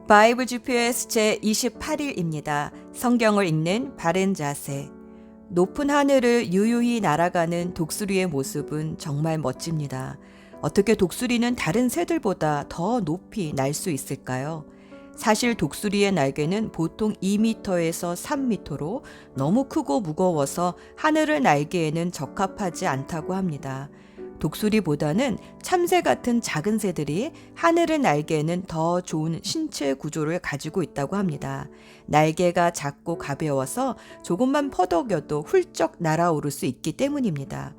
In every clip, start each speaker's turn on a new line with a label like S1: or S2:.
S1: 바이블 GPS 제28일입니다. 성경을 읽는 바른 자세. 높은 하늘을 유유히 날아가는 독수리의 모습은 정말 멋집니다. 어떻게 독수리는 다른 새들보다 더 높이 날 수 있을까요? 사실 독수리의 날개는 보통 2m에서 3m로 너무 크고 무거워서 하늘을 날기에는 적합하지 않다고 합니다. 독수리보다는 참새 같은 작은 새들이 하늘을 날기에는 더 좋은 신체 구조를 가지고 있다고 합니다. 날개가 작고 가벼워서 조금만 퍼덕여도 훌쩍 날아오를 수 있기 때문입니다.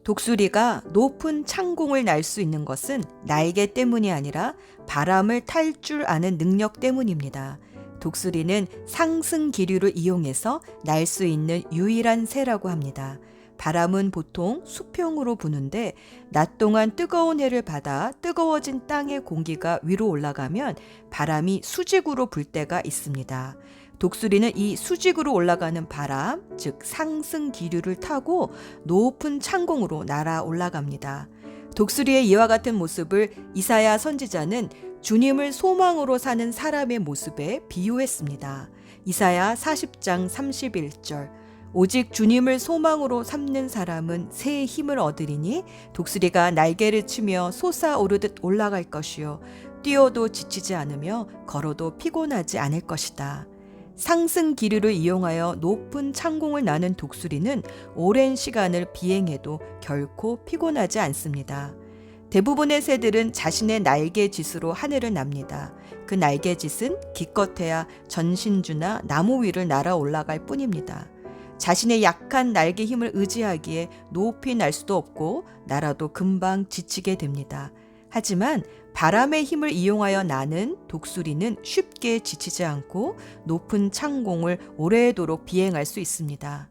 S1: 독수리가 높은 창공을 날 수 있는 것은 날개 때문이 아니라 바람을 탈 줄 아는 능력 때문입니다. 독수리는 상승 기류를 이용해서 날 수 있는 유일한 새라고 합니다. 바람은 보통 수평으로 부는데 낮 동안 뜨거운 해를 받아 뜨거워진 땅의 공기가 위로 올라가면 바람이 수직으로 불 때가 있습니다. 독수리는 이 수직으로 올라가는 바람, 즉 상승 기류를 타고 높은 창공으로 날아 올라갑니다. 독수리의 이와 같은 모습을 이사야 선지자는 주님을 소망으로 사는 사람의 모습에 비유했습니다. 이사야 40장 31절. 오직 주님을 소망으로 삼는 사람은 새의 힘을 얻으리니 독수리가 날개를 치며 솟아오르듯 올라갈 것이요 뛰어도 지치지 않으며 걸어도 피곤하지 않을 것이다. 상승 기류를 이용하여 높은 창공을 나는 독수리는 오랜 시간을 비행해도 결코 피곤하지 않습니다. 대부분의 새들은 자신의 날개짓으로 하늘을 납니다. 그 날개짓은 기껏해야 전신주나 나무 위를 날아 올라갈 뿐입니다. 자신의 약한 날개 힘을 의지하기에 높이 날 수도 없고 날아도 금방 지치게 됩니다. 하지만 바람의 힘을 이용하여 나는 독수리는 쉽게 지치지 않고 높은 창공을 오래도록 비행할 수 있습니다.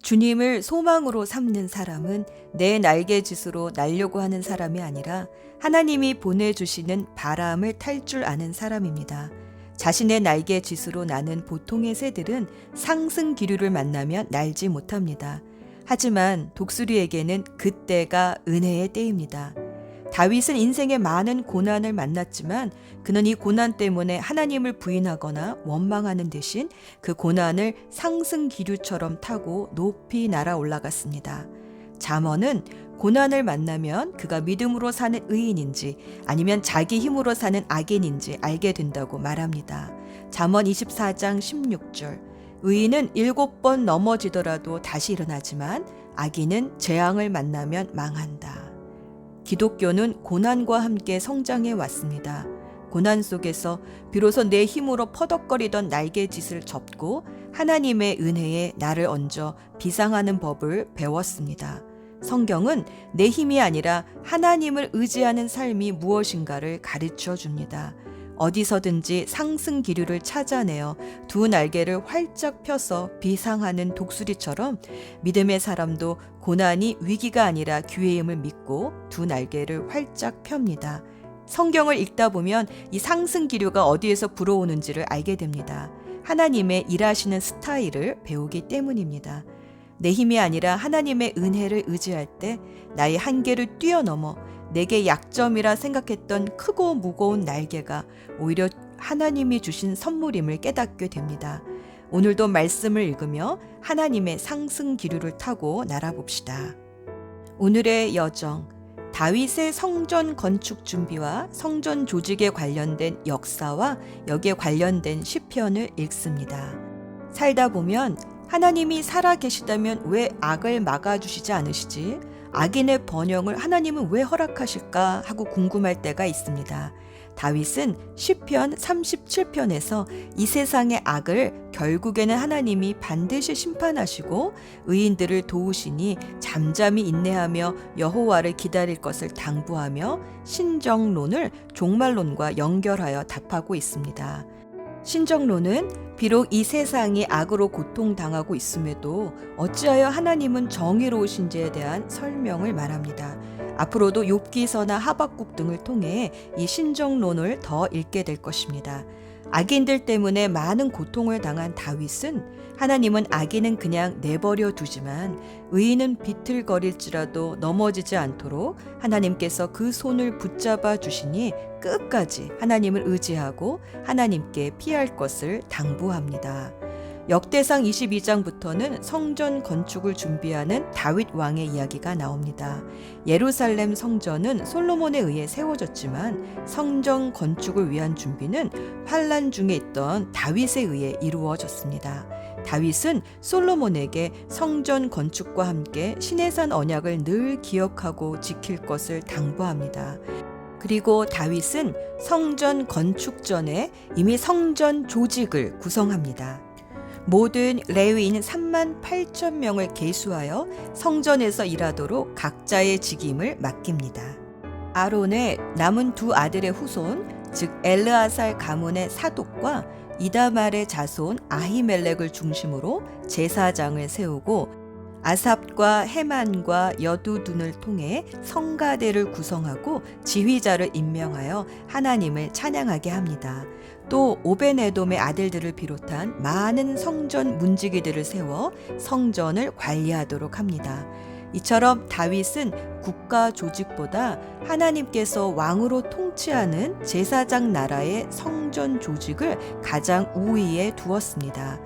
S1: 주님을 소망으로 삼는 사람은 내 날개짓으로 날려고 하는 사람이 아니라 하나님이 보내주시는 바람을 탈 줄 아는 사람입니다. 자신의 날개짓으로 나는 보통의 새들은 상승 기류를 만나면 날지 못합니다. 하지만 독수리에게는 그때가 은혜의 때입니다. 다윗은 인생에 많은 고난을 만났지만 그는 이 고난 때문에 하나님을 부인하거나 원망하는 대신 그 고난을 상승 기류처럼 타고 높이 날아 올라갔습니다. 잠언은 고난을 만나면 그가 믿음으로 사는 의인인지 아니면 자기 힘으로 사는 악인인지 알게 된다고 말합니다. 잠언 24장 16절. 의인은 7번 넘어지더라도 다시 일어나지만 악인은 재앙을 만나면 망한다. 기독교는 고난과 함께 성장해 왔습니다. 고난 속에서 비로소 내 힘으로 퍼덕거리던 날개짓을 접고 하나님의 은혜에 나를 얹어 비상하는 법을 배웠습니다. 성경은 내 힘이 아니라 하나님을 의지하는 삶이 무엇인가를 가르쳐 줍니다. 어디서든지 상승 기류를 찾아내어 두 날개를 활짝 펴서 비상하는 독수리처럼 믿음의 사람도 고난이 위기가 아니라 기회임을 믿고 두 날개를 활짝 펴니다. 성경을 읽다 보면 이 상승 기류가 어디에서 불어오는지를 알게 됩니다. 하나님의 일하시는 스타일을 배우기 때문입니다. 내 힘이 아니라 하나님의 은혜를 의지할 때 나의 한계를 뛰어넘어 내게 약점이라 생각했던 크고 무거운 날개가 오히려 하나님이 주신 선물임을 깨닫게 됩니다. 오늘도 말씀을 읽으며 하나님의 상승 기류를 타고 날아봅시다. 오늘의 여정, 다윗의 성전 건축 준비와 성전 조직에 관련된 역사와 여기에 관련된 시편을 읽습니다. 살다 보면 하나님이 살아계시다면 왜 악을 막아주시지 않으시지? 악인의 번영을 하나님은 왜 허락하실까 하고 궁금할 때가 있습니다. 다윗은 시편 37편에서 이 세상의 악을 결국에는 하나님이 반드시 심판하시고 의인들을 도우시니 잠잠히 인내하며 여호와를 기다릴 것을 당부하며 신정론을 종말론과 연결하여 답하고 있습니다. 신정론은 비록 이 세상이 악으로 고통당하고 있음에도 어찌하여 하나님은 정의로우신지에 대한 설명을 말합니다. 앞으로도 욥기서나 하박국 등을 통해 이 신정론을 더 읽게 될 것입니다. 악인들 때문에 많은 고통을 당한 다윗은 하나님은 악인은 그냥 내버려 두지만 의인은 비틀거릴지라도 넘어지지 않도록 하나님께서 그 손을 붙잡아 주시니 끝까지 하나님을 의지하고 하나님께 피할 것을 당부합니다. 역대상 22장부터는 성전 건축을 준비하는 다윗 왕의 이야기가 나옵니다. 예루살렘 성전은 솔로몬에 의해 세워졌지만 성전 건축을 위한 준비는 환란 중에 있던 다윗에 의해 이루어졌습니다. 다윗은 솔로몬에게 성전 건축과 함께 시내산 언약을 늘 기억하고 지킬 것을 당부합니다. 그리고 다윗은 성전 건축 전에 이미 성전 조직을 구성합니다. 모든 레위인 38,000명을 계수하여 성전에서 일하도록 각자의 직임을 맡깁니다. 아론의 남은 두 아들의 후손, 즉 엘르아살 가문의 사독과 이다말의 자손 아히멜렉을 중심으로 제사장을 세우고 아삽과 헤만과 여두둔을 통해 성가대를 구성하고 지휘자를 임명하여 하나님을 찬양하게 합니다. 또 오베네돔의 아들들을 비롯한 많은 성전 문지기들을 세워 성전을 관리하도록 합니다. 이처럼 다윗은 국가 조직보다 하나님께서 왕으로 통치하는 제사장 나라의 성전 조직을 가장 우위에 두었습니다.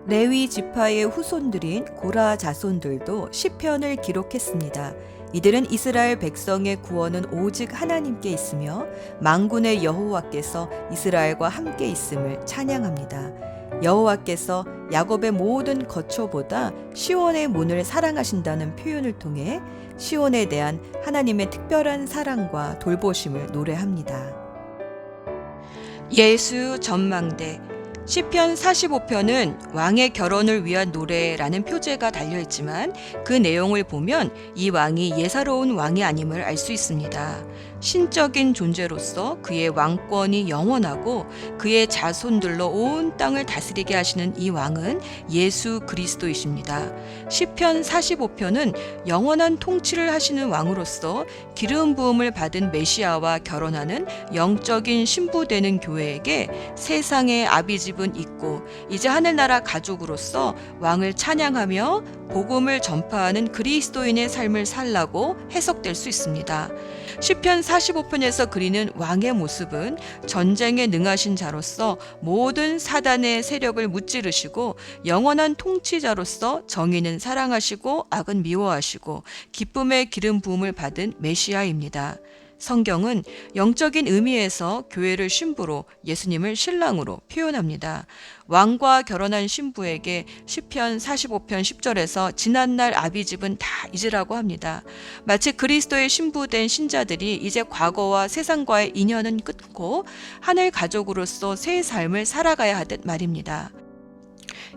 S1: 레위 지파의 후손들인 고라 자손들도 시편을 기록했습니다. 이들은 이스라엘 백성의 구원은 오직 하나님께 있으며 만군의 여호와께서 이스라엘과 함께 있음을 찬양합니다. 여호와께서 야곱의 모든 거처보다 시온의 문을 사랑하신다는 표현을 통해 시온에 대한 하나님의 특별한 사랑과 돌보심을 노래합니다. 예수 전망대 시편 45편은 왕의 결혼을 위한 노래라는 표제가 달려있지만 그 내용을 보면 이 왕이 예사로운 왕이 아님을 알 수 있습니다. 신적인 존재로서 그의 왕권이 영원하고 그의 자손들로 온 땅을 다스리게 하시는 이 왕은 예수 그리스도이십니다. 시편 45편은 영원한 통치를 하시는 왕으로서 기름 부음을 받은 메시아와 결혼하는 영적인 신부되는 교회에게 세상의 아비집은 있고 이제 하늘나라 가족으로서 왕을 찬양하며 복음을 전파하는 그리스도인의 삶을 살라고 해석될 수 있습니다. 시편 45편에서 그리는 왕의 모습은 전쟁에 능하신 자로서 모든 사단의 세력을 무찌르시고 영원한 통치자로서 정의는 사랑하시고 악은 미워하시고 기쁨의 기름 부음을 받은 메시아입니다. 성경은 영적인 의미에서 교회를 신부로 예수님을 신랑으로 표현합니다. 왕과 결혼한 신부에게 시편 45편 10절에서 지난날 아비집은 다 잊으라고 합니다. 마치 그리스도의 신부된 신자들이 이제 과거와 세상과의 인연은 끊고 하늘 가족으로서 새 삶을 살아가야 하듯 말입니다.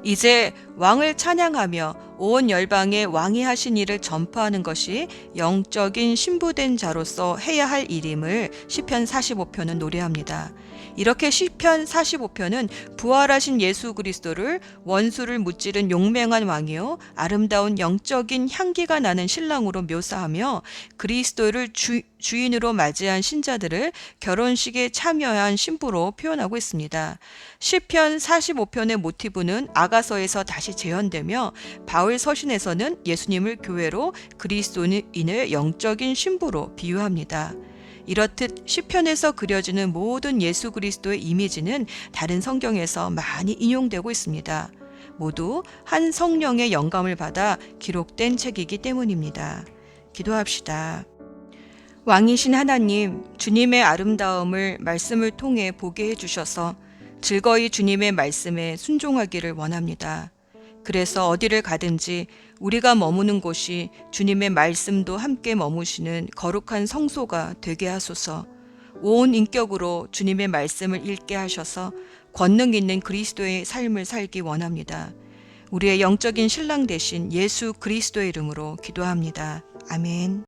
S1: 이제 왕을 찬양하며 온 열방에 왕이 하신 일을 전파하는 것이 영적인 신부된 자로서 해야 할 일임을 시편 45편은 노래합니다. 이렇게 시편 45편은 부활하신 예수 그리스도를 원수를 무찌른 용맹한 왕이요 아름다운 영적인 향기가 나는 신랑으로 묘사하며 그리스도를 주인으로 맞이한 신자들을 결혼식에 참여한 신부로 표현하고 있습니다. 시편 45편의 모티브는 아가서에서 다시 재현되며 바울 서신에서는 예수님을 교회로 그리스도인을 영적인 신부로 비유합니다. 이렇듯 시편에서 그려지는 모든 예수 그리스도의 이미지는 다른 성경에서 많이 인용되고 있습니다. 모두 한 성령의 영감을 받아 기록된 책이기 때문입니다. 기도합시다. 왕이신 하나님, 주님의 아름다움을 말씀을 통해 보게 해주셔서 즐거이 주님의 말씀에 순종하기를 원합니다. 그래서 어디를 가든지 우리가 머무는 곳이 주님의 말씀도 함께 머무시는 거룩한 성소가 되게 하소서. 온 인격으로 주님의 말씀을 읽게 하셔서 권능 있는 그리스도의 삶을 살기 원합니다. 우리의 영적인 신랑 되신 예수 그리스도의 이름으로 기도합니다. 아멘.